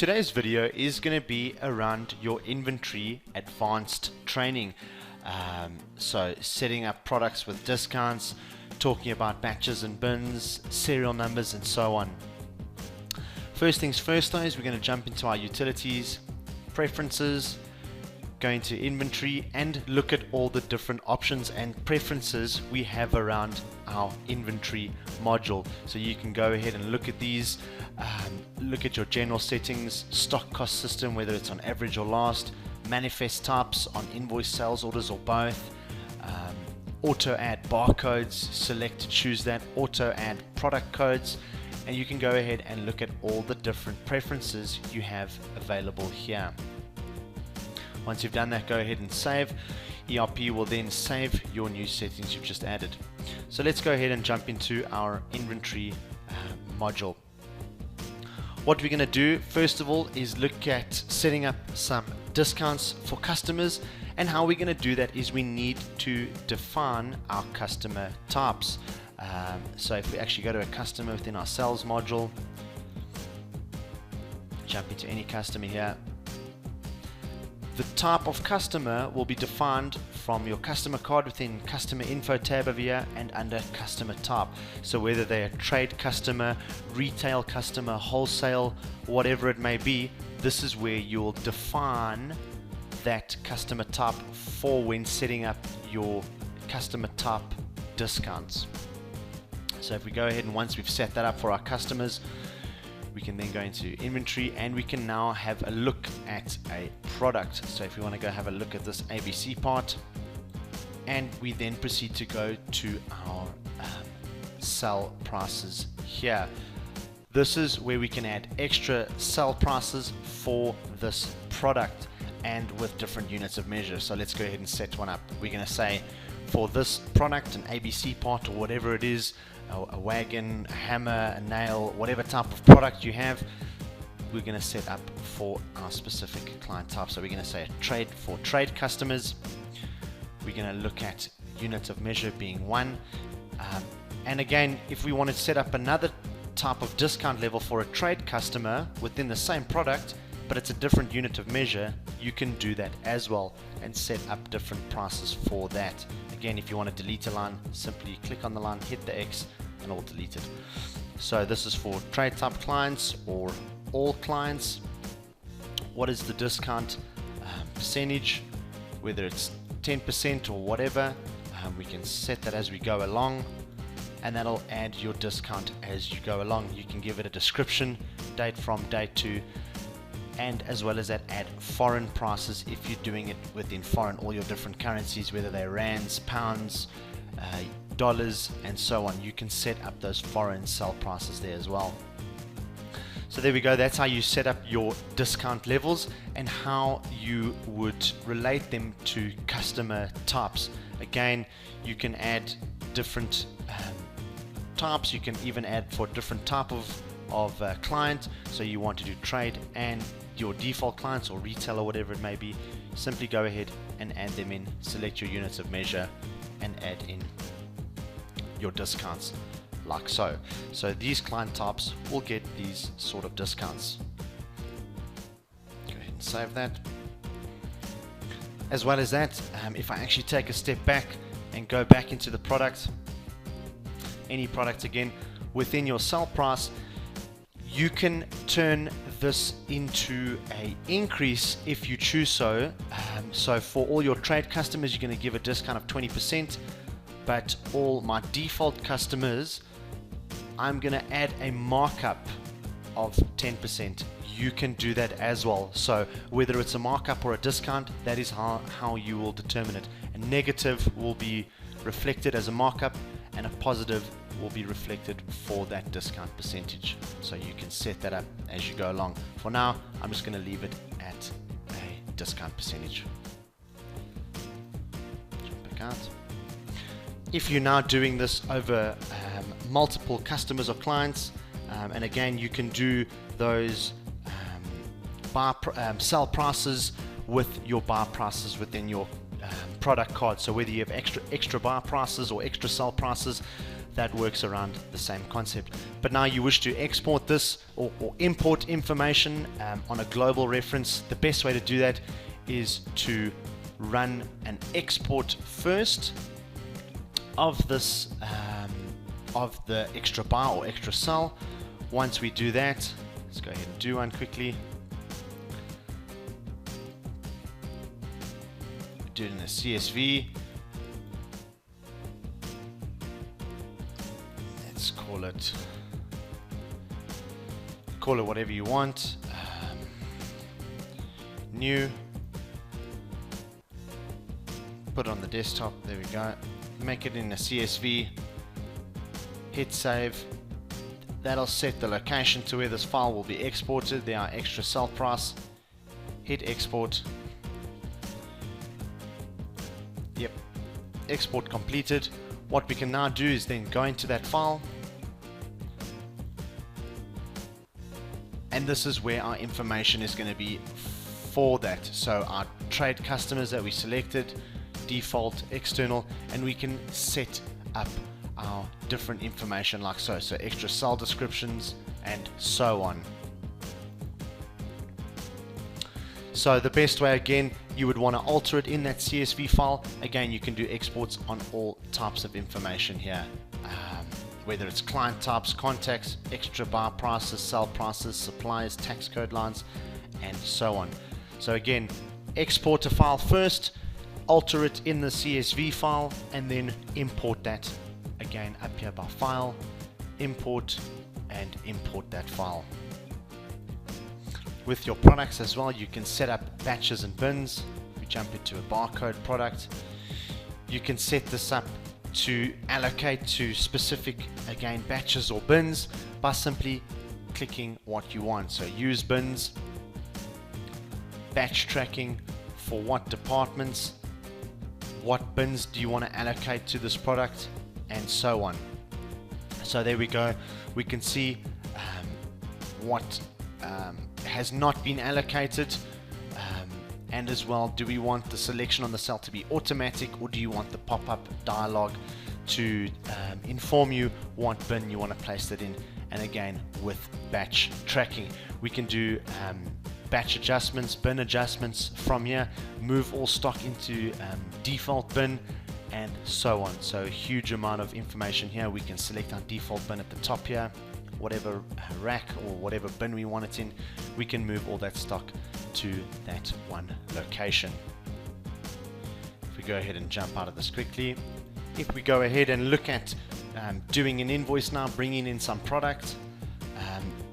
Today's video is going to be around your inventory advanced training. So setting up products with discounts, talking about batches and bins, serial numbers and so on. First things first though is we're going to jump into our utilities, preferences, go into inventory and look at all the different options and preferences we have around our inventory module. So you can go ahead and look at these, look at your general settings, stock cost system, whether it's on average or last, manifest types on invoice, sales orders or both, auto add barcodes, select to choose that, auto add product codes, and you can go ahead and look at all the different preferences you have available here. Once you've done that, go ahead and save. ERP will then save your new settings you've just added. So let's go ahead and jump into our inventory module. What we're going to do first of all is look at setting up some discounts for customers, and how we're going to do that is we need to define our customer types. So if we actually go to a customer within our sales module, jump into any customer here, the type of customer will be defined from your customer card within customer info tab over here and under customer type. So whether they're a trade customer, retail customer, wholesale, whatever it may be, this is where you'll define that customer type for when setting up your customer type discounts. So if we go ahead and once we've set that up for our customers, we can then go into inventory and we can now have a look at a product. So if we want to go have a look at this ABC part, and we then proceed to go to our sell prices here. This is where we can add extra sell prices for this product and with different units of measure. So let's go ahead and set one up. We're going to say for this product, an ABC part or whatever it is, a wagon, a hammer, a nail, whatever type of product you have, we're going to set up for our specific client type. So we're going to say a trade for trade customers. We're going to look at units of measure being 1. And again, if we want to set up another type of discount level for a trade customer within the same product, but it's a different unit of measure, you can do that as well and set up different prices for that. Again, if you want to delete a line, simply click on the line, hit the X, and it'll delete it. So this is for trade type clients or all clients. What is the discount percentage, whether it's 10% or whatever, we can set that as we go along, and that'll add your discount as you go along. You can give it a description, date from, date to, and as well as that, add foreign prices if you're doing it within foreign, all your different currencies, whether they're rands, pounds, dollars and so on. You can set up those foreign sell prices there as well. So there we go, that's how you set up your discount levels and how you would relate them to customer types. Again, you can add different types. You can even add for different type of client. So you want to do trade and your default clients or retail or whatever it may be, simply go ahead and add them in, select your units of measure and add in your discounts like so. So these client types will get these sort of discounts. Go ahead and save that. As well as that, if I actually take a step back and go back into the product, any product again, within your sell price, you can turn this into a increase if you choose so. So for all your trade customers, you're going to give a discount of 20%, but all my default customers, I'm going to add a markup of 10%. You can do that as well. So whether it's a markup or a discount, that is how you will determine it. A negative will be reflected as a markup and a positive will be reflected for that discount percentage. So you can set that up as you go along. For now, I'm just going to leave it at a discount percentage. Jump back out. If you're now doing this over multiple customers or clients, and again, you can do those sell prices with your buy prices within your product card. So whether you have extra buy prices or extra sell prices, that works around the same concept. But now you wish to export this or import information on a global reference. The best way to do that is to run an export first of this of the extra bar or extra cell. Once we do that, let's go ahead and do one quickly. Do it in a CSV. Let's call it whatever you want. New. Put it on the desktop. There we go. Make it in a CSV. Hit save. That'll set the location to where this file will be exported. There are extra cell price. Hit export. Yep, export completed. What we can now do is then go into that file, and this is where our information is going to be for that. So our trade customers that we selected, default, external, and we can set up our different information like so extra cell descriptions and so on. So the best way, again, you would want to alter it in that CSV file. Again, you can do exports on all types of information here, whether it's client types, contacts, extra bar prices, sell prices, suppliers, tax code lines, and so on. So again, export a file first, alter it in the CSV file, and then import that again up here by file, import, and import that file. With your products as well, you can set up batches and bins. We jump into a barcode product. You can set this up to allocate to specific, again, batches or bins by simply clicking what you want. So use bins, batch tracking for what departments, what bins do you want to allocate to this product, and so on. So there we go. We can see what has not been allocated, and as well, do we want the selection on the cell to be automatic, or do you want the pop-up dialog to inform you what bin you want to place that in? And again, with batch tracking, we can do batch adjustments, bin adjustments from here, move all stock into default bin, and so on. So a huge amount of information here. We can select our default bin at the top here, whatever rack or whatever bin we want it in. We can move all that stock to that one location. If we go ahead and jump out of this quickly, if we go ahead and look at doing an invoice now, bringing in some product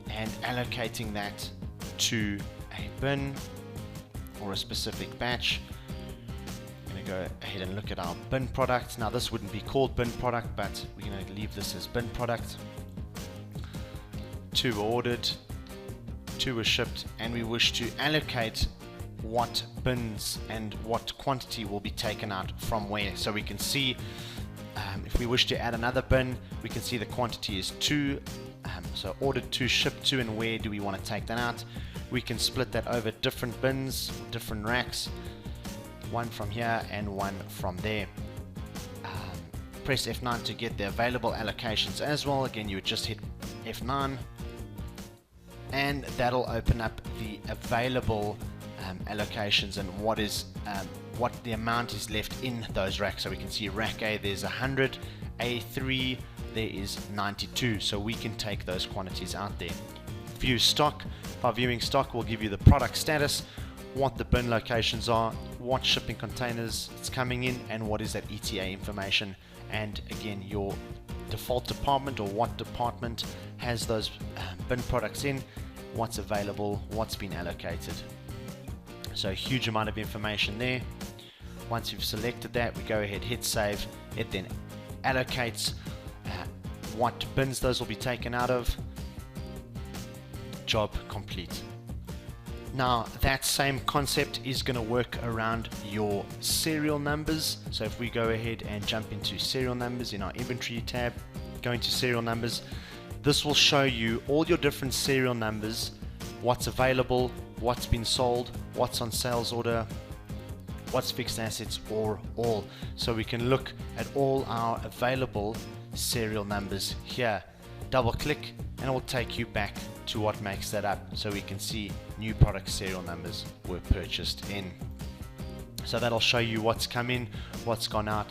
and allocating that to a bin or a specific batch. I'm going to go ahead and look at our bin product. Now this wouldn't be called bin product, but we're going to leave this as bin product. 2 were ordered, 2 were shipped, and we wish to allocate what bins and what quantity will be taken out from where. So we can see if we wish to add another bin, we can see the quantity is 2. So ordered 2, shipped 2, and where do we want to take that out? We can split that over different bins, different racks, one from here and one from there. Press F9 to get the available allocations as well. Again, you would just hit F9, and that'll open up the available allocations and what the amount is left in those racks. So we can see rack A, there's 100, A3, there is 92. So we can take those quantities out there. View stock. By viewing stock, we'll give you the product status, what the bin locations are, what shipping containers it's coming in, and what is that ETA information, and again your default department or what department has those bin products in, what's available, what's been allocated. So a huge amount of information there. Once you've selected that, we go ahead, hit save. It then allocates what bins those will be taken out of. Job complete. Now that same concept is going to work around your serial numbers. So if we go ahead and jump into serial numbers in our inventory tab, go into serial numbers, this will show you all your different serial numbers, what's available, what's been sold, what's on sales order, what's fixed assets, or all. So we can look at all our available serial numbers here. Double click and it will take you back to what makes that up, so we can see new product serial numbers were purchased in. So that'll show you what's come in, what's gone out,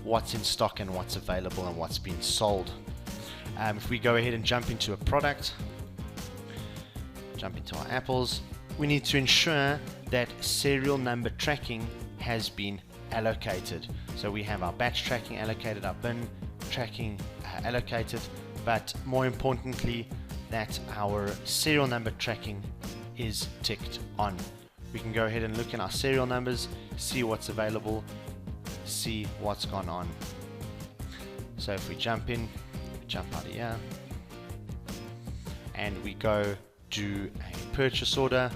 what's in stock and what's available and what's been sold. If we go ahead and jump into a product, jump into our apples, we need to ensure that serial number tracking has been allocated. So we have our batch tracking allocated, our bin tracking allocated, but more importantly that our serial number tracking is ticked on. We can go ahead and look in our serial numbers, see what's available, see what's gone on. So if we jump in, jump out of here, and we go do a purchase order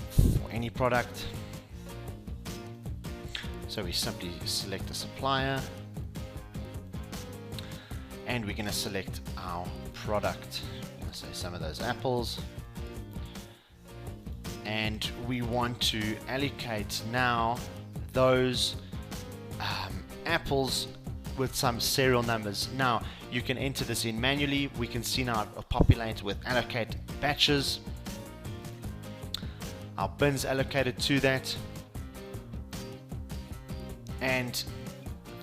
for any product. So we simply select a supplier and we're going to select our product. Let's say some of those apples, and we want to allocate now those apples with some serial numbers. Now you can enter this in manually. We can see now populate with allocate batches. Our bins allocated to that, and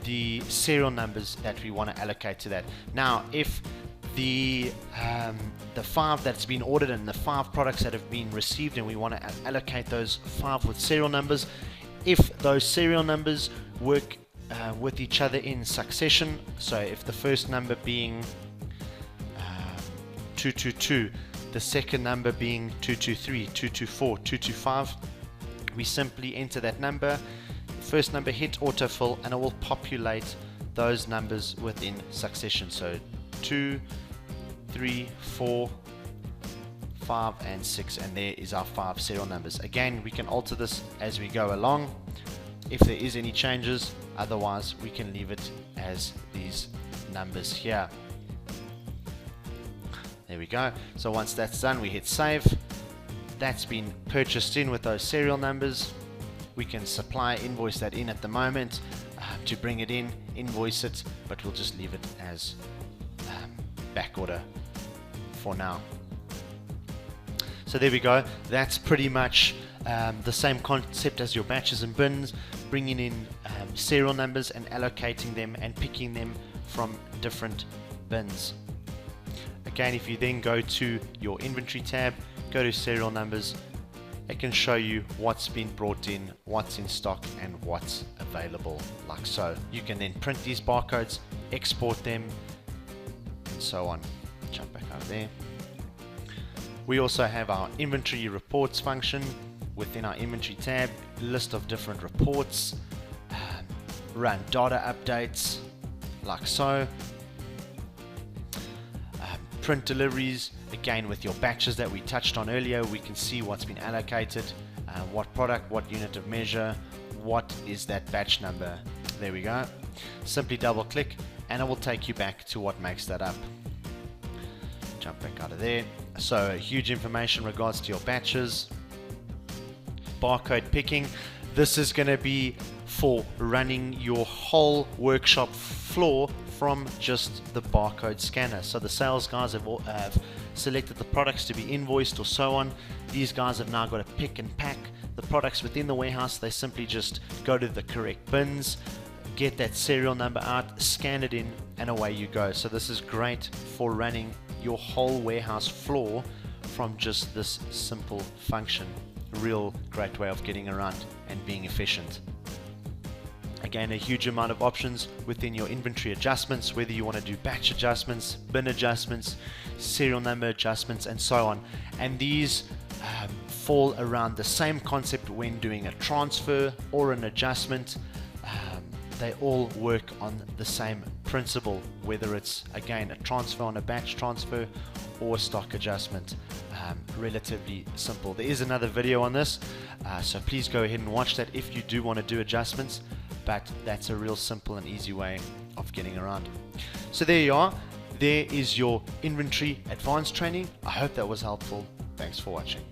the serial numbers that we want to allocate to that. Now if the 5 that's been ordered and the 5 products that have been received, and we want to allocate those 5 with serial numbers, if those serial numbers work with each other in succession, so if the first number being 222, the second number being 223, 224, 225, we simply enter that number, first number, hit autofill, and it will populate those numbers within succession. So 2, 3, 4, 5 and 6, and there is our 5 serial numbers. Again, we can alter this as we go along if there is any changes, otherwise we can leave it as these numbers here. There we go. So once that's done, we hit save. That's been purchased in with those serial numbers. We can supply invoice that in at the moment to bring it in, invoice it, but we'll just leave it as back order for now. So there we go. That's pretty much the same concept as your batches and bins, bringing in serial numbers and allocating them and picking them from different bins. Again, if you then go to your inventory tab, go to serial numbers, it can show you what's been brought in, what's in stock and what's available, like so. You can then print these barcodes, export them and so on. Jump back out of there. We also have our inventory reports function within our inventory tab, list of different reports, run data updates like so. Print deliveries, again with your batches that we touched on earlier, we can see what's been allocated, what product, what unit of measure, what is that batch number. There we go. Simply double click and it will take you back to what makes that up. Jump back out of there. So huge information in regards to your batches. Barcode picking, this is going to be for running your whole workshop floor from just the barcode scanner. So the sales guys have selected the products to be invoiced or so on. These guys have now got to pick and pack the products within the warehouse. They simply just go to the correct bins, get that serial number out, scan it in, and away you go. So this is great for running your whole warehouse floor from just this simple function. Real great way of getting around and being efficient. Again, a huge amount of options within your inventory adjustments, whether you want to do batch adjustments, bin adjustments, serial number adjustments, and so on. And these fall around the same concept when doing a transfer or an adjustment. They all work on the same principle, whether it's, again, a transfer on a batch transfer or a stock adjustment. Relatively simple. There is another video on this, so please go ahead and watch that if you do want to do adjustments, but that's a real simple and easy way of getting around. So there you are. There is your inventory advanced training. I hope that was helpful. Thanks for watching.